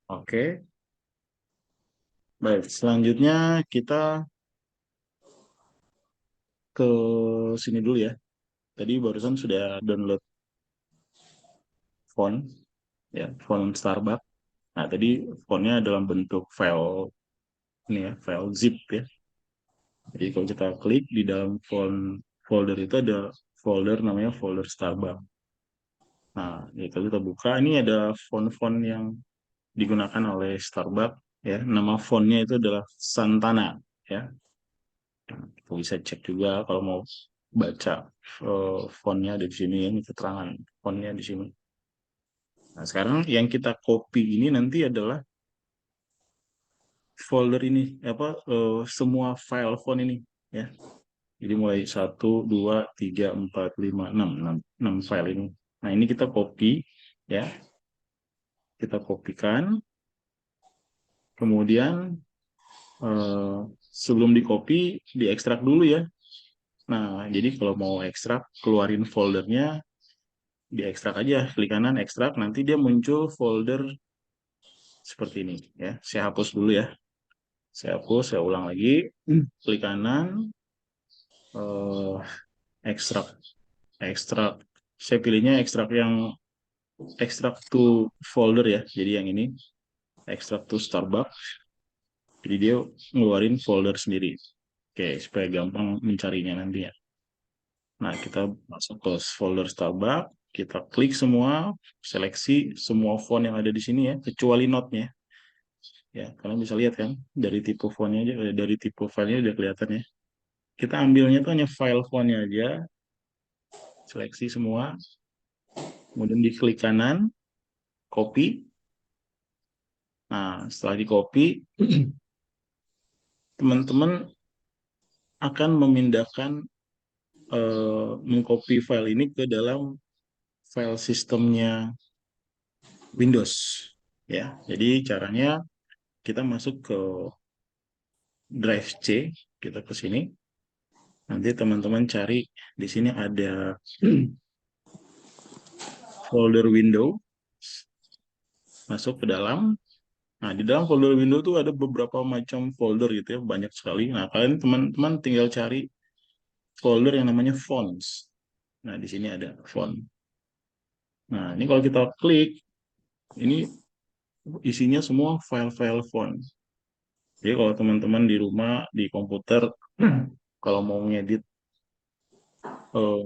Oke, baik. Selanjutnya kita ke sini dulu ya. Tadi barusan sudah download font, ya, font Starbucks. Nah, tadi fontnya dalam bentuk file ini ya, file zip ya. Jadi kalau kita klik di dalam folder itu ada folder namanya folder Starbucks. Nah, itu kita buka. Ini ada font-font yang digunakan oleh Starbucks ya. Nama fontnya itu adalah Santana ya. Kita bisa cek juga kalau mau baca fontnya ada di sini ya, ini keterangan fontnya di sini. Nah, sekarang yang kita copy ini nanti adalah folder ini apa semua file font ini ya. Jadi mulai 1, 2, 3, 4, 5, 6 file ini. Nah, ini kita copy ya. Kita kopikan. Kemudian eh, sebelum di copy, diekstrak dulu ya. Nah, jadi kalau mau ekstrak, keluarin foldernya, diekstrak aja. Klik kanan, ekstrak. Nanti dia muncul folder seperti ini ya. Saya hapus dulu ya. Saya hapus, saya ulang lagi. Klik kanan, eh, ekstrak. Ekstrak. Saya pilihnya ekstrak yang ekstrak to folder ya. Jadi yang ini, ekstrak to Starbucks. Jadi dia ngeluarin folder sendiri. Oke, supaya gampang mencarinya nanti ya. Nah, kita masuk ke folder Starbucks, kita klik semua, seleksi semua font yang ada di sini ya, kecuali note-nya. Ya, kalian bisa lihat kan, dari tipe fontnya aja, dari tipe filenya udah kelihatan ya. Kita ambilnya tuh hanya file fontnya aja, seleksi semua, kemudian diklik kanan, copy. Nah, setelah di copy, teman-teman akan memindahkan, mengcopy file ini ke dalam file sistemnya Windows. Ya, jadi caranya kita masuk ke drive C, kita ke sini. Nanti teman-teman cari di sini ada folder window, masuk ke dalam. Nah, di dalam folder window tuh ada beberapa macam folder gitu ya, banyak sekali. Nah, kalian teman-teman tinggal cari folder yang namanya fonts. Nah, di sini ada font. Nah, ini kalau kita klik, ini isinya semua file-file font. Jadi kalau teman-teman di rumah, di komputer, kalau mau ngedit,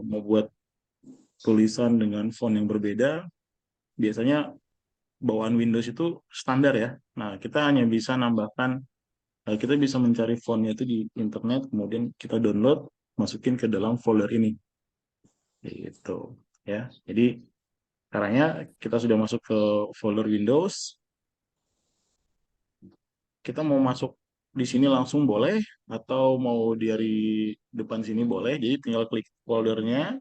mau buat tulisan dengan font yang berbeda, biasanya bawaan Windows itu standar ya. Nah, kita hanya bisa nambahkan, kita bisa mencari fontnya itu di internet, kemudian kita download, masukin ke dalam folder ini. Gitu ya. Jadi caranya kita sudah masuk ke folder Windows, kita mau masuk di sini langsung boleh, atau mau dari depan sini boleh. Jadi tinggal klik foldernya,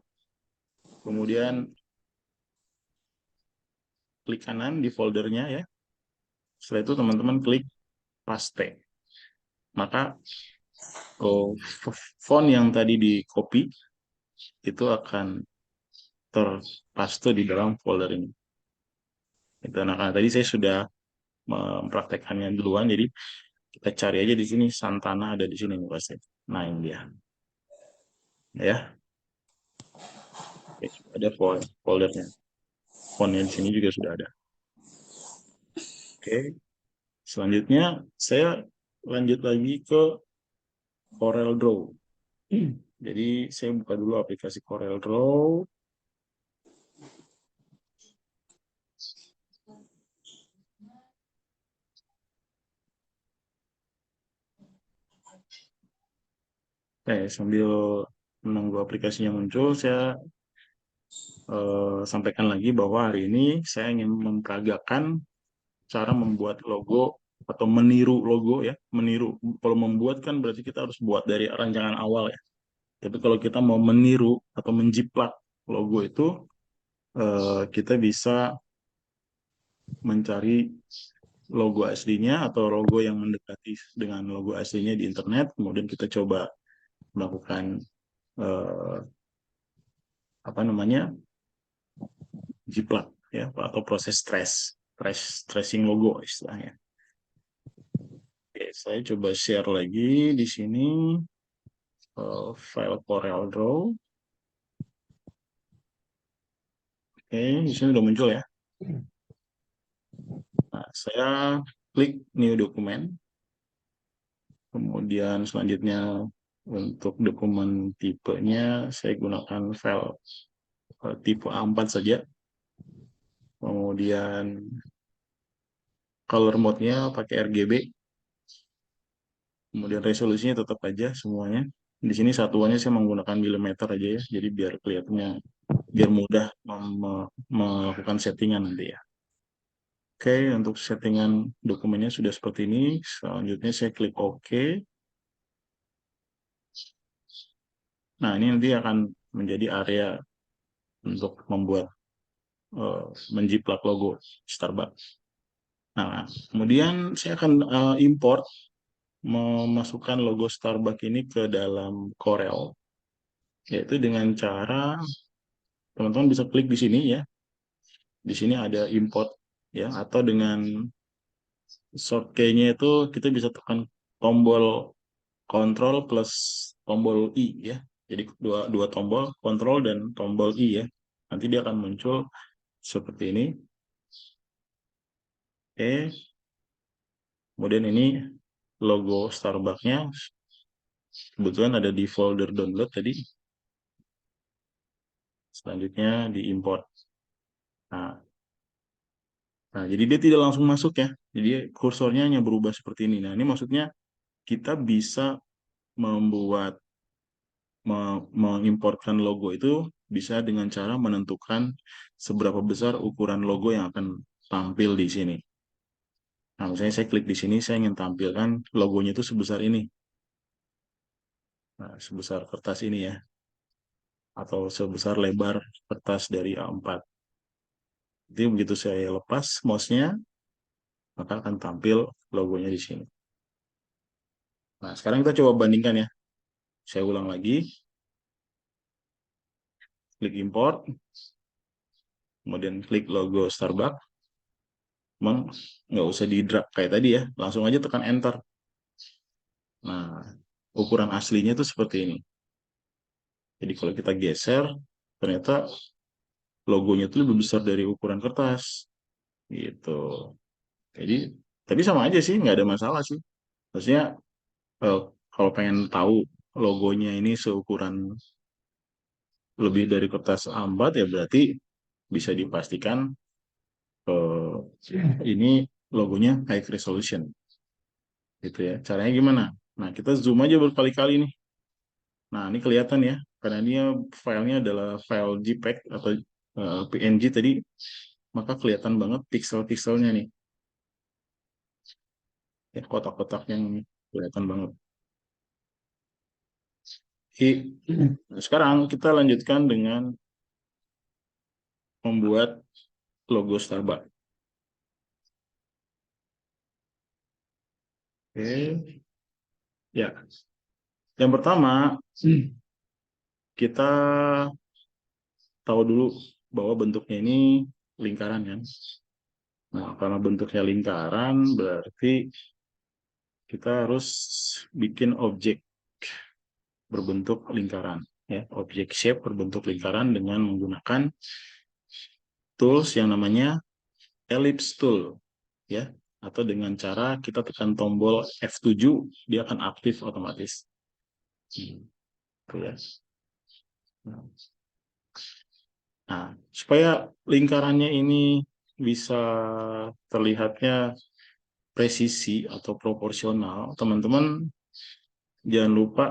kemudian klik kanan di foldernya ya. Setelah itu teman-teman klik paste. Maka font yang tadi di copy itu akan terpaste di dalam folder ini. Itu nah, tadi saya sudah mempraktekannya duluan, jadi kita cari aja di sini Santana ada di sini nih pasti. Nah, ini dia. Ya, oke, ada foldernya. Fontnya di sini juga sudah ada. Oke, selanjutnya saya lanjut lagi ke Corel Draw. Jadi saya buka dulu aplikasi Corel Draw. Sambil menunggu aplikasinya muncul, saya sampaikan lagi bahwa hari ini saya ingin memperagakan cara membuat logo atau meniru logo ya, meniru. Kalau membuat kan berarti kita harus buat dari rancangan awal ya. Tapi kalau kita mau meniru atau menjiplak logo itu, kita bisa mencari logo aslinya atau logo yang mendekati dengan logo aslinya di internet. Kemudian kita coba melakukan eh, apa namanya jiplak ya, atau proses trace. tracing logo istilahnya. Oke, saya coba share lagi di sini file Corel Draw. Oke, di sini udah muncul ya. Nah, saya klik new document. Kemudian selanjutnya untuk dokumen tipenya saya gunakan file tipe A4 saja. Kemudian color mode-nya pakai RGB. Kemudian resolusinya tetap aja semuanya. Di sini satuannya saya menggunakan milimeter aja ya. Jadi biar kelihatannya biar mudah melakukan settingan nanti ya. Oke, untuk settingan dokumennya sudah seperti ini. Selanjutnya saya klik OK. Nah, ini nanti akan menjadi area untuk membuat menjiplak logo Starbucks. Nah, kemudian saya akan import memasukkan logo Starbucks ini ke dalam Corel, yaitu dengan cara teman-teman bisa klik di sini ya. Di sini ada import ya, atau dengan shortcut-nya itu kita bisa tekan tombol Ctrl plus tombol I ya. Jadi dua tombol, Ctrl dan tombol I ya. Nanti dia akan muncul seperti ini. Oke. Kemudian ini logo Starbucks-nya. Kebetulan ada di folder download tadi. Selanjutnya diimport. Nah, jadi dia tidak langsung masuk ya. Jadi kursornya hanya berubah seperti ini. Nah, ini maksudnya kita bisa membuat mengimportkan logo itu bisa dengan cara menentukan seberapa besar ukuran logo yang akan tampil di sini. Nah, misalnya saya klik di sini, saya ingin tampilkan logonya itu sebesar ini. Nah, sebesar kertas ini ya. Atau sebesar lebar kertas dari A4. Jadi begitu saya lepas mouse-nya, maka akan tampil logonya di sini. Nah, sekarang kita coba bandingkan ya. Saya ulang lagi. Klik import. Kemudian klik logo Starbucks. Memang nggak usah di drag kayak tadi ya. Langsung aja tekan enter. Nah, ukuran aslinya itu seperti ini. Jadi kalau kita geser, ternyata logonya itu lebih besar dari ukuran kertas. Gitu. Jadi, tapi sama aja sih, nggak ada masalah sih. Maksudnya, eh, kalau pengen tahu logonya ini seukuran lebih dari kertas A4 ya berarti bisa dipastikan ini logonya high resolution. Gitu ya. Caranya gimana? Nah, kita zoom aja berkali-kali nih. Nah, ini kelihatan ya, karena dia filenya adalah file JPEG atau PNG tadi, maka kelihatan banget pixel-pixelnya nih. Ya, kotak-kotak yang kelihatan banget. Nah, sekarang kita lanjutkan dengan membuat logo Starbucks. Oke, ya. Yang pertama, kita tahu dulu bahwa bentuknya ini lingkaran kan. Nah, karena bentuknya lingkaran, berarti kita harus bikin objek berbentuk lingkaran. Ya, objek shape berbentuk lingkaran dengan menggunakan tools yang namanya ellipse tool. Ya, atau dengan cara kita tekan tombol F7, dia akan aktif otomatis. Gitu ya. Nah, supaya lingkarannya ini bisa terlihatnya presisi atau proporsional, teman-teman jangan lupa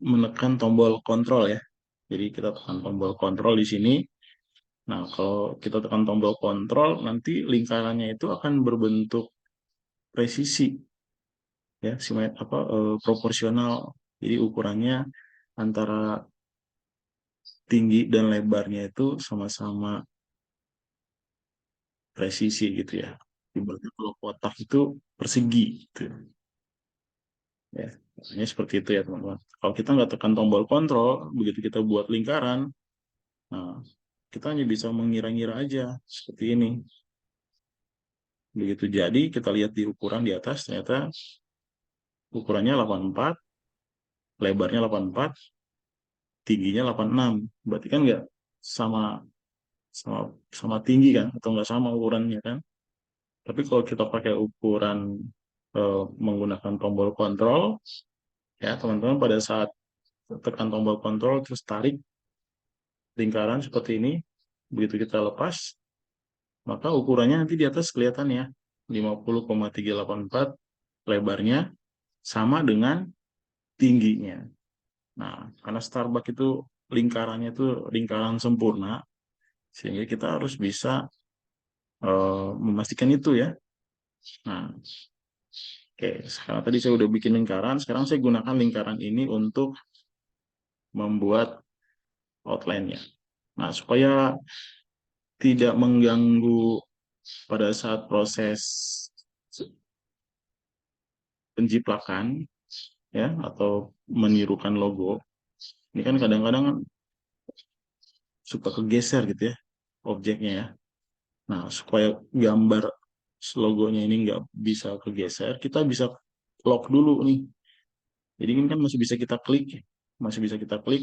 menekan tombol kontrol ya. Jadi kita tekan tombol kontrol di sini. Nah, kalau kita tekan tombol kontrol, nanti lingkarannya itu akan berbentuk presisi ya, proporsional. Jadi ukurannya antara tinggi dan lebarnya itu sama-sama presisi gitu ya. Ibaratnya kalau kotak itu persegi gitu. Ya, makanya seperti itu ya teman-teman. Kalau kita nggak tekan tombol kontrol, begitu kita buat lingkaran, nah, kita hanya bisa mengira-ngira aja seperti ini. Begitu jadi, kita lihat di ukuran di atas, ternyata ukurannya 84, lebarnya 84, tingginya 86. Berarti kan nggak sama sama sama tinggi kan, atau nggak sama ukurannya kan. Tapi kalau kita pakai ukuran menggunakan tombol kontrol, ya teman-teman pada saat tekan tombol kontrol terus tarik lingkaran seperti ini, begitu kita lepas, maka ukurannya nanti di atas kelihatan ya, 50,384 lebarnya sama dengan tingginya. Nah, karena Starbucks itu lingkarannya itu lingkaran sempurna, sehingga kita harus bisa memastikan itu ya. Nah, oke, sekarang tadi saya udah bikin lingkaran, sekarang saya gunakan lingkaran ini untuk membuat outline-nya. Nah, supaya tidak mengganggu pada saat proses penjiplakan ya atau menirukan logo, ini kan kadang-kadang suka kegeser gitu ya objeknya ya. Nah, supaya gambar logonya ini nggak bisa kegeser, kita bisa lock dulu nih. Jadi ini kan masih bisa kita klik,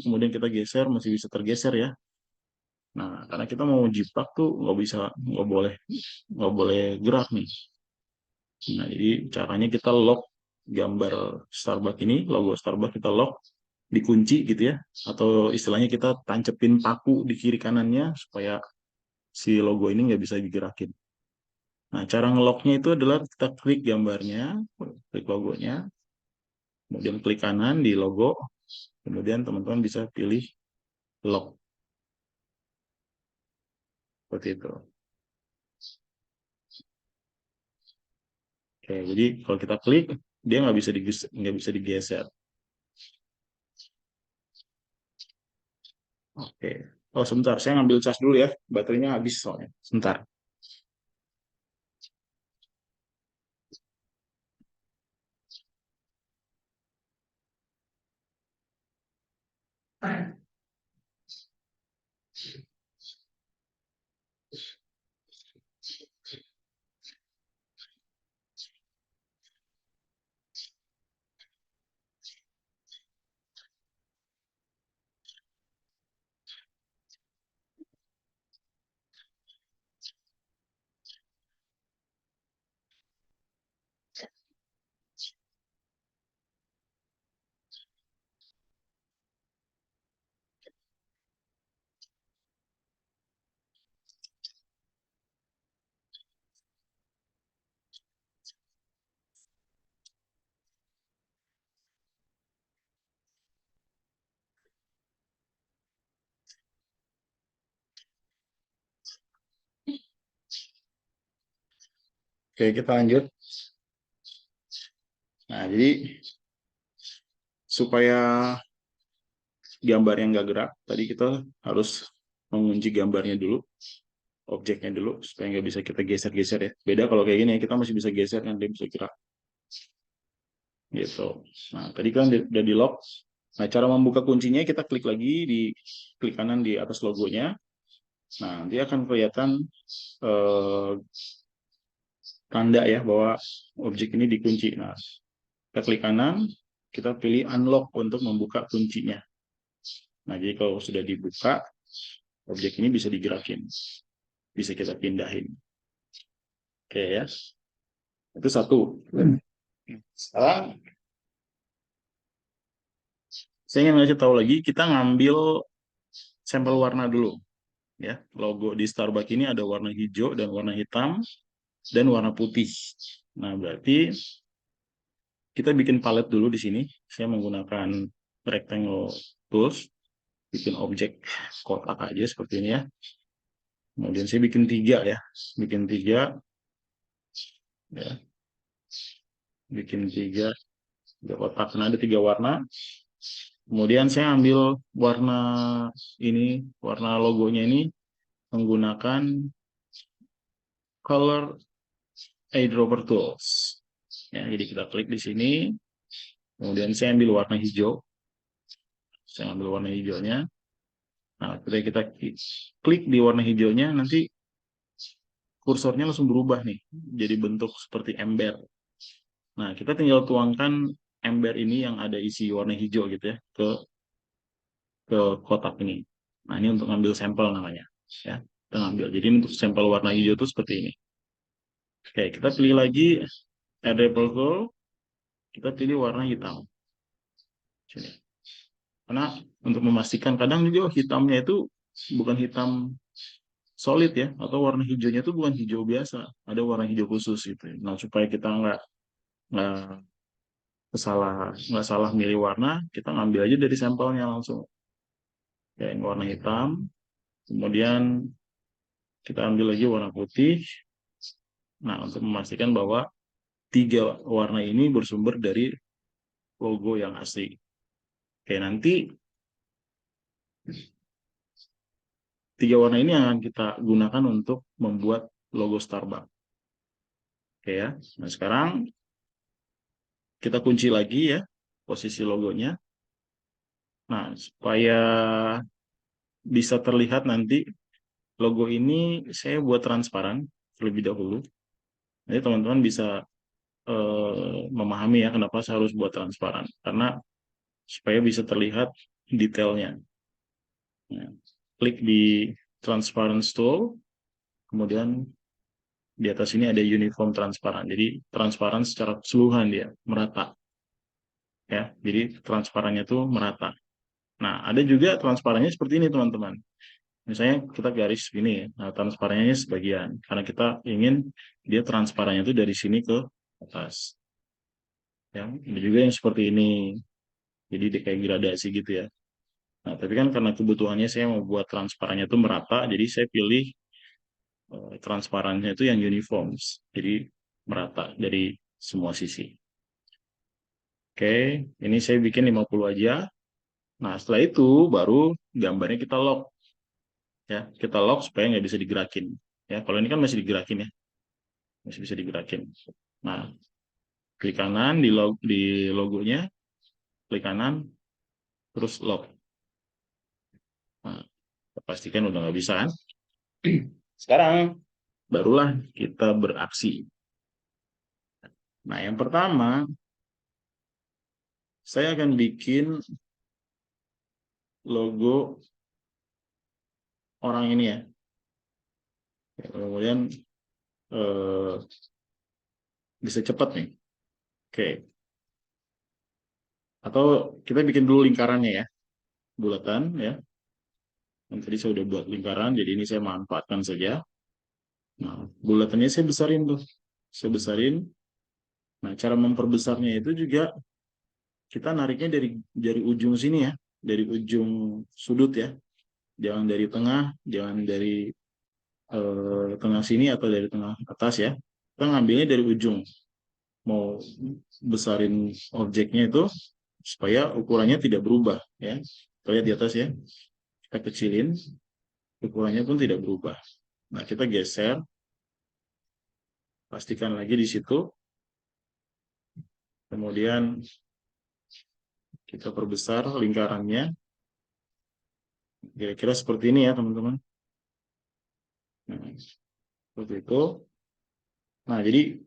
kemudian kita geser, masih bisa tergeser ya. Nah, karena kita mau jiplak tuh nggak boleh gerak nih. Nah, jadi caranya kita lock gambar Starbucks ini, logo Starbucks kita lock, dikunci gitu ya, atau istilahnya kita tancepin paku di kiri kanannya supaya si logo ini nggak bisa digerakin. Nah, cara ngelocknya itu adalah kita klik gambarnya, klik logonya, kemudian klik kanan di logo, kemudian teman-teman bisa pilih lock seperti itu. Oke, jadi kalau kita klik, dia nggak bisa digeser. Oke. Oh, sebentar, saya ngambil cas dulu ya. Baterainya habis soalnya. Sebentar. Oke, kita lanjut. Nah, jadi supaya gambar yang nggak gerak, tadi kita harus mengunci gambarnya dulu, objeknya dulu, supaya nggak bisa kita geser-geser ya. Beda kalau kayak gini ya, kita masih bisa geser kan, dia bisa gerak. Gitu. Nah, tadi kan udah di lock. Nah, cara membuka kuncinya kita klik lagi di klik kanan di atas logonya. Nah, dia akan kelihatan eh, tanda ya bahwa objek ini dikunci. Nah, kita klik kanan, kita pilih unlock untuk membuka kuncinya. Nah, jadi kalau sudah dibuka, objek ini bisa digerakin, bisa kita pindahin. Oke ya, itu satu. Sekarang saya ingin ngasih tahu lagi, kita ngambil sampel warna dulu. Ya, logo di Starbucks ini ada warna hijau dan warna hitam dan warna putih. Nah, berarti kita bikin palet dulu di sini. Saya menggunakan rectangle tools, bikin objek kotak aja seperti ini ya. Kemudian saya bikin tiga ya, bikin tiga, ya, bikin tiga kotak. Nah, ada tiga warna. Kemudian saya ambil warna ini, warna logonya ini menggunakan color eyedropper tools. Ya, jadi kita klik di sini. Kemudian saya ambil warna hijau. Saya ambil warna hijaunya. Nah, ketika kita klik di warna hijaunya, nanti kursornya langsung berubah nih, jadi bentuk seperti ember. Nah, kita tinggal tuangkan ember ini yang ada isi warna hijau gitu ya ke kotak ini. Nah, ini untuk ngambil sampel namanya, ya. Kita ngambil. Jadi untuk sampel warna hijau itu seperti ini. Oke, kita pilih lagi add gold, kita pilih warna hitam. Sini. Karena untuk memastikan kadang juga hitamnya itu bukan hitam solid ya, atau warna hijaunya itu bukan hijau biasa, ada warna hijau khusus gitu. Nah, supaya kita nggak nggak salah milih warna, kita ngambil aja dari sampelnya langsung. Ya, ini warna hitam, kemudian kita ambil lagi warna putih. Nah, untuk memastikan bahwa tiga warna ini bersumber dari logo yang asli. Oke, nanti tiga warna ini yang akan kita gunakan untuk membuat logo Starbucks. Oke ya. Nah, sekarang kita kunci lagi ya posisi logonya. Nah, supaya bisa terlihat nanti logo ini saya buat transparan terlebih dahulu. Jadi teman-teman bisa memahami ya kenapa saya harus buat transparan. Karena supaya bisa terlihat detailnya. Nah, klik di transparent tool, kemudian di atas ini ada uniform transparan. Jadi transparan secara keseluruhan dia, merata. Ya, jadi transparannya itu merata. Nah, ada juga transparannya seperti ini teman-teman. Misalnya kita garis ini ya, nah transparannya sebagian. Karena kita ingin dia transparannya itu dari sini ke atas. Ya, ada juga yang seperti ini. Jadi dia kayak gradasi gitu ya. Nah, tapi kan karena kebutuhannya saya mau buat transparannya itu merata, jadi saya pilih transparannya itu yang uniform. Jadi merata dari semua sisi. Oke, ini saya bikin 50 aja. Nah, setelah itu baru gambarnya kita lock. Ya, kita lock supaya nggak bisa digerakin. Ya, kalau ini kan masih digerakin ya, masih bisa digerakin. Nah, klik kanan di logonya, klik kanan, terus lock. Nah, kita pastikan udah nggak bisa kan? Sekarang barulah kita beraksi. Nah, yang pertama saya akan bikin logo orang ini ya. Kemudian eh, bisa cepat nih. Oke. Atau kita bikin dulu lingkarannya ya, bulatan ya. Yang tadi saya udah buat lingkaran, jadi ini saya manfaatkan saja. Nah, bulatannya saya besarin tuh. Saya besarin. Nah, cara memperbesarnya itu juga kita nariknya dari ujung sini ya, dari ujung sudut ya. Jangan dari tengah, jangan dari tengah sini atau dari tengah atas ya. Kita ngambilnya dari ujung. Mau besarin objeknya itu supaya ukurannya tidak berubah ya. Kita lihat di atas ya. Kita kecilin, ukurannya pun tidak berubah. Nah, kita geser, pastikan lagi di situ. Kemudian kita perbesar lingkarannya. Kira-kira seperti ini ya, teman-teman. Nah, seperti itu. Nah, jadi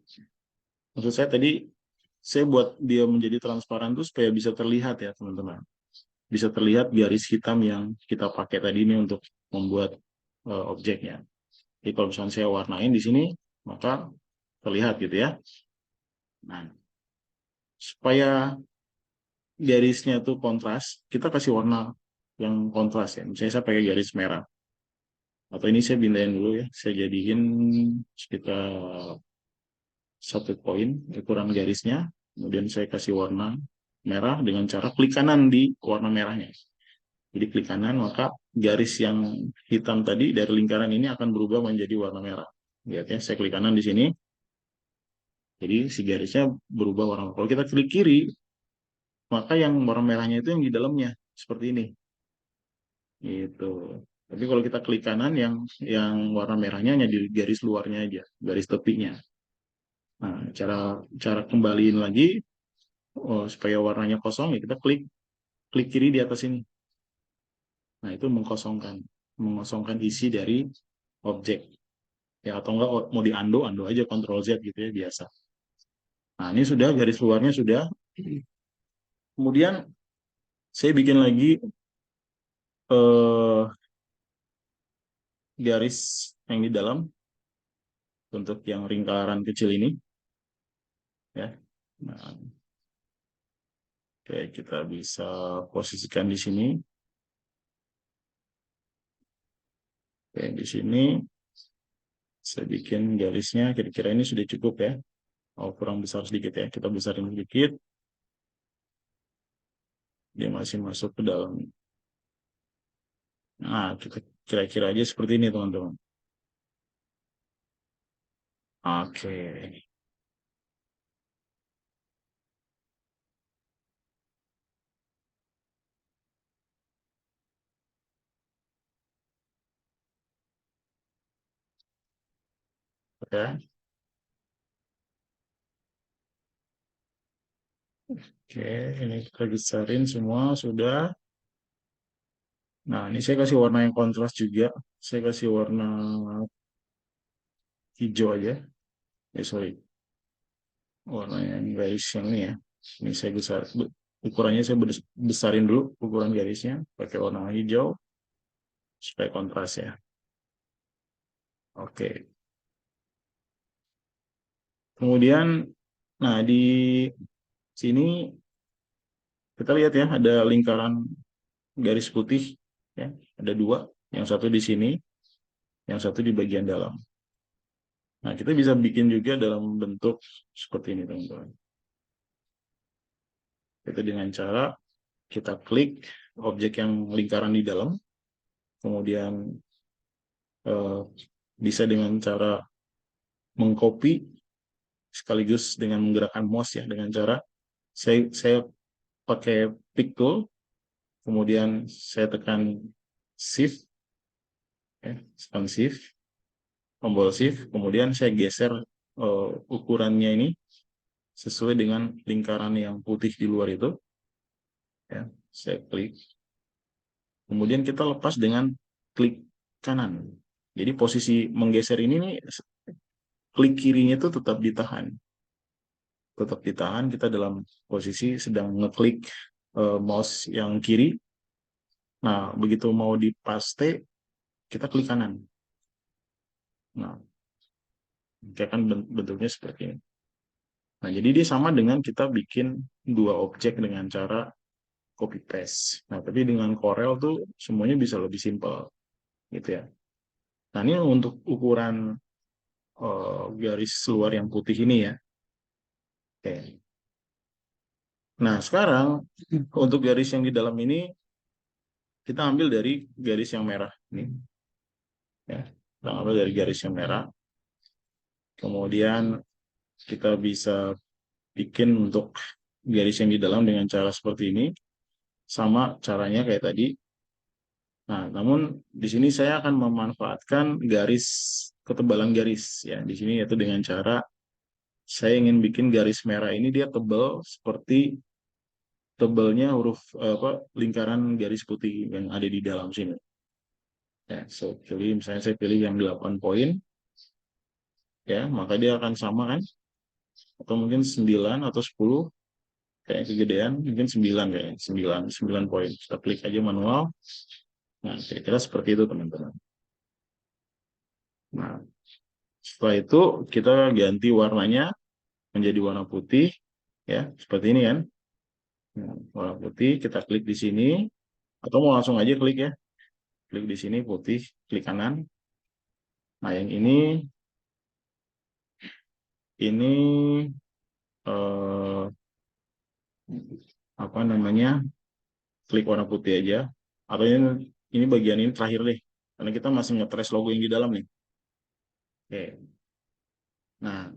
maksud saya tadi, saya buat dia menjadi transparan itu supaya bisa terlihat ya, teman-teman. Bisa terlihat garis hitam yang kita pakai tadi ini untuk membuat objeknya. Jadi kalau misalnya saya warnain di sini, maka terlihat gitu ya. Nah, supaya garisnya tuh kontras, kita kasih warna yang kontras ya. Misalnya saya pakai garis merah. Atau ini saya pindahin dulu ya. Saya jadiin sekitar 1 poin ukuran garisnya. Kemudian saya kasih warna merah dengan cara klik kanan di warna merahnya. Jadi klik kanan, maka garis yang hitam tadi dari lingkaran ini akan berubah menjadi warna merah. Lihat ya, saya klik kanan di sini. Jadi si garisnya berubah warna. Kalau kita klik kiri, maka yang warna merahnya itu yang di dalamnya seperti ini. Gitu. Tapi kalau kita klik kanan, yang warna merahnya hanya di garis luarnya aja, garis tepinya. Nah, cara kembaliin lagi supaya warnanya kosong ya kita klik klik kiri di atas ini. Nah, itu mengosongkan isi dari objek. ya, atau enggak mau di undo, undo aja Ctrl Z gitu ya biasa. Nah, ini sudah garis luarnya sudah. Kemudian saya bikin lagi eh, garis yang di dalam untuk yang lingkaran kecil ini ya. Nah, oke, kita bisa posisikan di sini. Oke, di sini saya bikin garisnya kira-kira ini sudah cukup ya. Oh, kurang besar sedikit ya. Kita besarin sedikit. Dia masih masuk ke dalam. Nah, kita kira-kira aja seperti ini, teman-teman. Oke. Ya. Oke, ini kita besarin semua sudah. Nah, ini saya kasih warna yang kontras juga. Saya kasih warna hijau aja. Sorry. Warna yang garis yang ini ya. Ini saya besar. Ukurannya saya besarin dulu ukuran garisnya pakai warna hijau supaya kontras ya. Oke. Kemudian, nah di sini kita lihat ya ada lingkaran garis putih ya. Ada dua. Yang satu di sini, yang satu di bagian dalam. Nah, kita bisa bikin juga dalam bentuk seperti ini, teman-teman. Itu dengan cara kita klik objek yang lingkaran di dalam, kemudian eh, bisa dengan cara mengcopy sekaligus dengan menggerakkan mouse ya, dengan cara saya pakai pick tool, kemudian saya tekan shift, ya, tekan shift, tombol shift, kemudian saya geser ukurannya ini sesuai dengan lingkaran yang putih di luar itu, ya, saya klik. Kemudian kita lepas dengan klik kanan. Jadi posisi menggeser ini nih, klik kirinya itu tetap ditahan. Tetap ditahan, kita dalam posisi sedang ngeklik mouse yang kiri. Nah, begitu mau dipaste, kita klik kanan. Nah, kayak kan bentuknya seperti ini. Nah, jadi dia sama dengan kita bikin dua objek dengan cara copy paste. Nah, tapi dengan Corel tuh semuanya bisa lebih simpel gitu ya. Nah, ini untuk ukuran garis luar yang putih ini ya. Oke. Nah, sekarang untuk garis yang di dalam ini kita ambil dari garis yang merah ini ya. Kita ambil dari garis yang merah. Kemudian kita bisa bikin untuk garis yang di dalam dengan cara seperti ini. Sama caranya kayak tadi. Nah, namun di sini saya akan memanfaatkan garis ketebalan garis ya. Di sini yaitu dengan cara saya ingin bikin garis merah ini dia tebal seperti tebalnya huruf apa lingkaran garis putih yang ada di dalam sini. Ya, so pilih misalnya saya pilih yang 8 poin ya, maka dia akan sama kan? Atau mungkin 9 atau 10 kayak kegedean, mungkin 9 kayak 9 poin. Kita klik aja manual. Nah, kira-kira seperti itu teman-teman. Nah, setelah itu kita ganti warnanya menjadi warna putih ya, seperti ini kan. Nah, warna putih kita klik di sini atau mau langsung aja klik ya. Klik di sini putih, klik kanan. Nah, yang ini eh, apa namanya? Klik warna putih aja. Atau ini bagian ini terakhir deh. Karena kita masih nge-trace logo yang di dalam nih. Oke. Nah,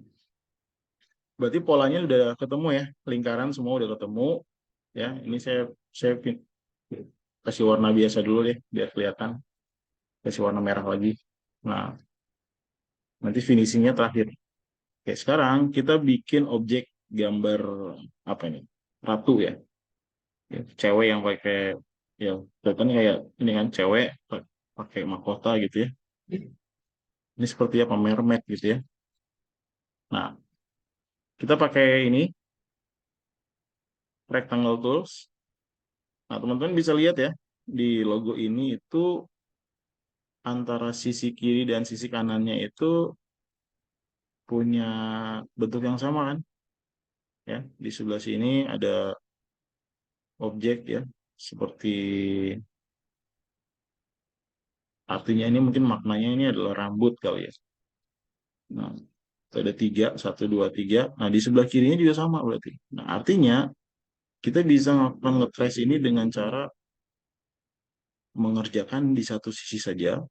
berarti polanya udah ketemu ya. Lingkaran semua udah ketemu ya. Ini saya kasih warna biasa dulu deh biar kelihatan. Kasih warna merah lagi. Nah, nanti finishingnya terakhir. Oke, sekarang kita bikin objek gambar apa ini? Ratu ya. Ya, cewek yang pakai ya kelihatan kayak ini kan cewek pakai mahkota gitu ya. Ini seperti apa mermaid gitu ya. Nah, kita pakai ini rectangle tools. Nah, teman-teman bisa lihat ya di logo ini itu antara sisi kiri dan sisi kanannya itu punya bentuk yang sama kan? Ya, di sebelah sini ada objek ya, seperti artinya ini mungkin maknanya ini adalah rambut kali ya. Nah, itu ada tiga, satu, dua, tiga. Nah, di sebelah kirinya juga sama berarti. Nah, artinya kita bisa melakukan nge-trace ini dengan cara mengerjakan di satu sisi saja,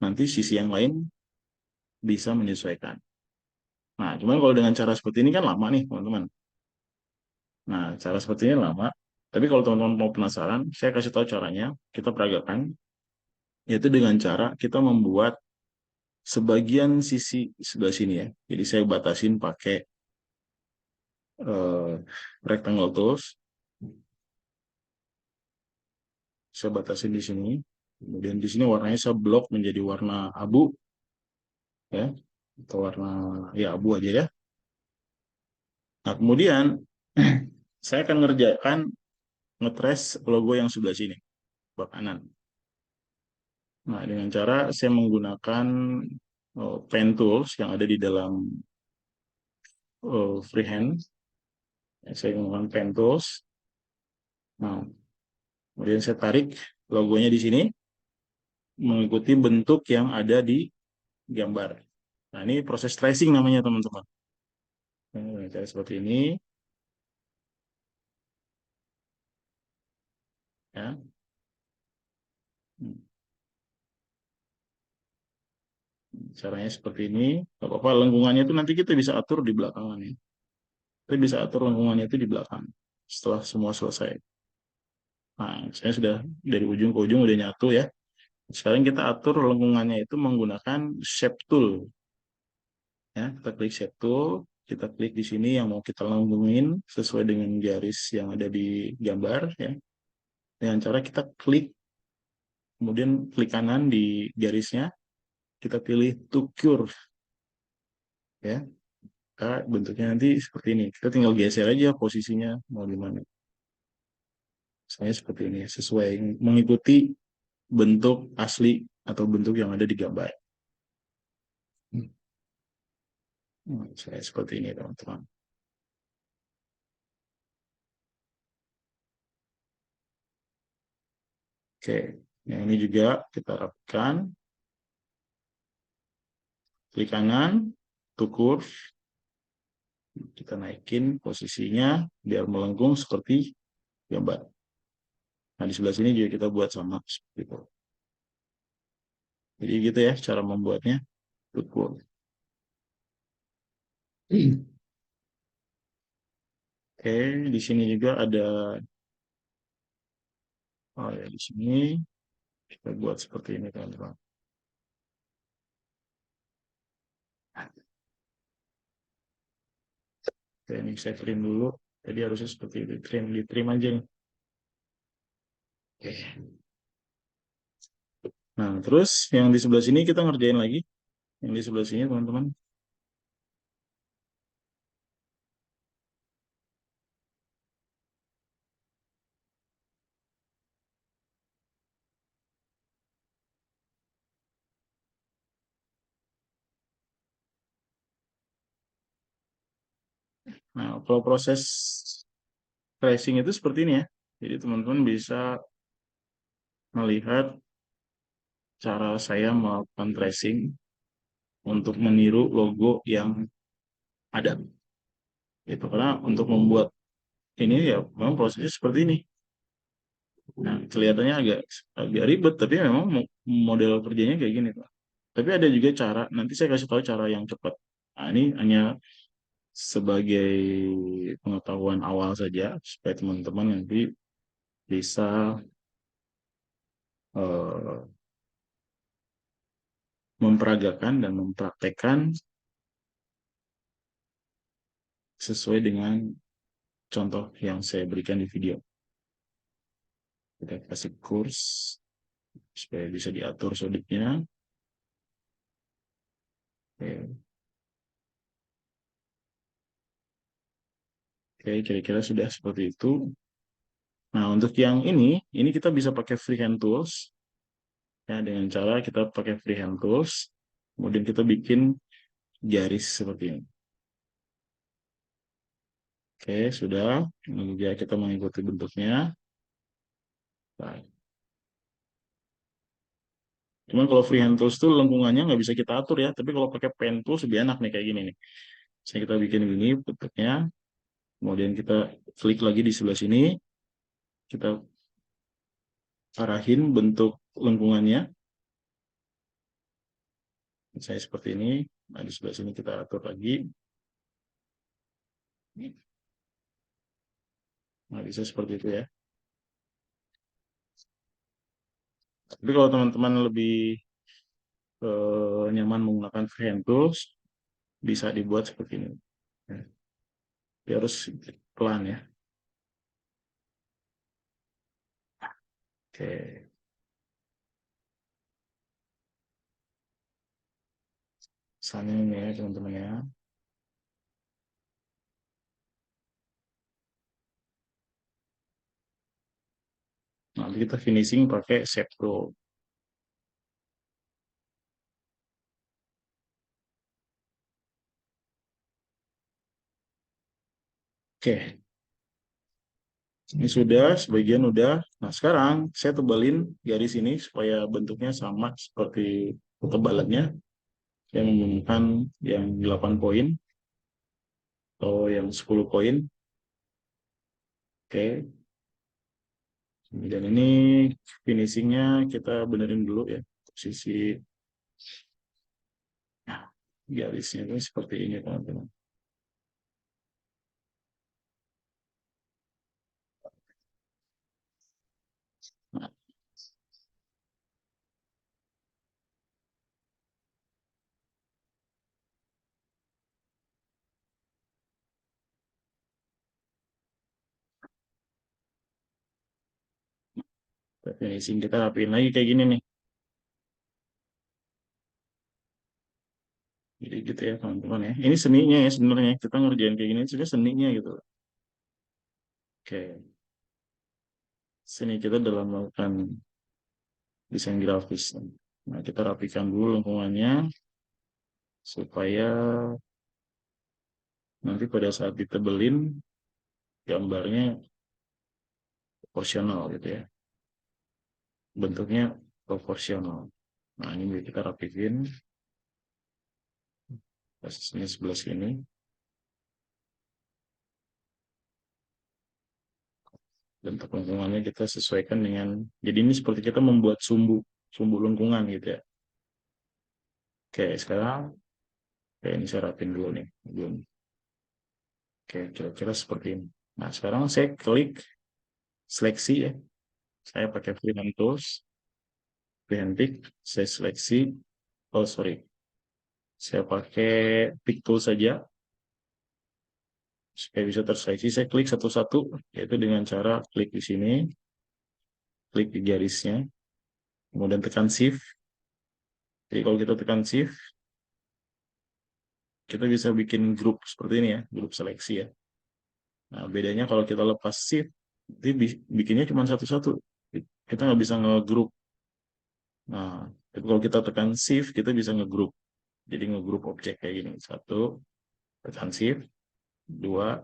nanti sisi yang lain bisa menyesuaikan. Nah, cuman kalau dengan cara seperti ini kan lama nih, teman-teman. Nah, cara seperti ini lama. Tapi kalau teman-teman mau penasaran, saya kasih tahu caranya. Kita peragakan, yaitu dengan cara kita membuat sebagian sisi sebelah sini ya. Jadi saya batasin pakai eh, rectangle tools. Saya batasin di sini. Kemudian di sini warnanya saya blok menjadi warna abu ya, atau warna ya abu aja ya. Nah, kemudian saya akan ngerjakan ngetrace logo yang sebelah sini, sebelah kanan. Nah, dengan cara saya menggunakan pen tools yang ada di dalam freehand. Saya menggunakan pen tools. Nah, kemudian saya tarik logonya di sini mengikuti bentuk yang ada di gambar. Nah, ini proses tracing namanya teman-teman. Nah, cara seperti ini ya. Caranya seperti ini. Gak apa-apa, lengkungannya itu nanti kita bisa atur di belakangan ya. Kita bisa atur lengkungannya itu di belakang setelah semua selesai. Nah, saya sudah dari ujung ke ujung udah nyatu ya. Sekarang kita atur lengkungannya itu menggunakan shape tool. Ya, kita klik shape tool, kita klik di sini yang mau kita lengkungin sesuai dengan garis yang ada di gambar ya. Dengan cara kita klik, kemudian klik kanan di garisnya, kita pilih to curve ya. Bentuknya nanti seperti ini. Kita tinggal geser aja posisinya mau di mana. Saya seperti ini, sesuai mengikuti bentuk asli atau bentuk yang ada di gambar. Saya seperti ini, teman-teman. Oke, yang ini juga kita rapikan. Klik kanan, to curve. Kita naikin posisinya biar melengkung seperti gambar. Nah, di sebelah sini juga kita buat sama seperti itu. Jadi gitu ya cara membuatnya. To curve. Oke, di sini juga ada, oh ya, di sini kita buat seperti ini, teman-teman. Oke, ini saya trim dulu. Jadi harusnya seperti itu. Di trim aja nih. Oke. Nah, terus yang di sebelah sini kita ngerjain lagi. Yang di sebelah sini, teman-teman. Nah, kalau proses tracing itu seperti ini ya. Jadi teman-teman bisa melihat cara saya melakukan tracing untuk meniru logo yang ada. Itu karena untuk membuat ini ya memang prosesnya seperti ini. Nah, kelihatannya agak agak ribet, tapi memang model kerjanya kayak gini, Pak. Tapi ada juga cara, nanti saya kasih tahu cara yang cepat. Nah, ini hanya sebagai pengetahuan awal saja, supaya teman-teman nanti bisa eh, memperagakan dan mempraktekkan sesuai dengan contoh yang saya berikan di video. Kita kasih kurs supaya bisa diatur sudutnya. Oke, oke, kira-kira sudah seperti itu. Nah, untuk yang ini kita bisa pakai freehand tools. Ya, dengan cara kita pakai freehand tools, kemudian kita bikin garis seperti ini. Oke, sudah. Ini juga kita mengikuti bentuknya. Nah, cuman kalau freehand tools tuh lengkungannya nggak bisa kita atur ya. Tapi kalau pakai pen tools lebih enak nih kayak gini nih. Misalnya kita bikin gini bentuknya, kemudian kita klik lagi di sebelah sini, kita arahin bentuk lengkungannya. Misalnya seperti ini. Nah, di sebelah sini kita atur lagi. Nah, bisa seperti itu ya. Tapi kalau teman-teman lebih nyaman menggunakan freehand tools, bisa dibuat seperti ini. Ya, tapi harus pelan ya. Oke, misalnya ini ya teman-teman ya. Nanti kita finishing pakai shape pro. Oke, ini sudah, sebagian udah. Nah, sekarang saya tebalin garis ini supaya bentuknya sama seperti ketebalannya. Yang menggunakan yang 8 poin atau yang 10 poin. Oke, dan ini finishingnya kita benerin dulu ya. Posisi nah, garisnya ini seperti ini teman-teman. Nah, finishing kita rapiin lagi kayak gini nih. Jadi gitu ya teman-teman ya. Ini seninya ya sebenarnya. Kita ngerjain kayak gini sudah seninya gitu. Oke, seni kita dalam melakukan desain grafis. Nah, kita rapikan dulu lingkungannya supaya nanti pada saat ditebelin gambarnya proporsional gitu ya. Bentuknya proporsional. Nah, ini kita rapiin posisinya sebelah sini. Bentuk lengkungannya kita sesuaikan dengan, jadi ini seperti kita membuat sumbu sumbu lengkungan gitu ya. Oke, sekarang ini saya rapin dulu nih. Belum. Oke, kira-kira seperti ini. Nah, sekarang saya klik seleksi ya. Saya pakai freehand tools, freehand pick, saya seleksi. Oh, sorry. Saya pakai pick tool saja supaya bisa terseleksi. Saya klik satu-satu, yaitu dengan cara klik di sini, klik di garisnya, kemudian tekan shift. Jadi kalau kita tekan shift, kita bisa bikin grup seperti ini ya, grup seleksi ya. Nah, bedanya kalau kita lepas shift, nanti bikinnya cuma satu-satu. Kita nggak bisa ngegroup. Nah, tapi kalau kita tekan shift, kita bisa ngegroup. Jadi ngegroup objek kayak gini. Satu, tekan shift, dua,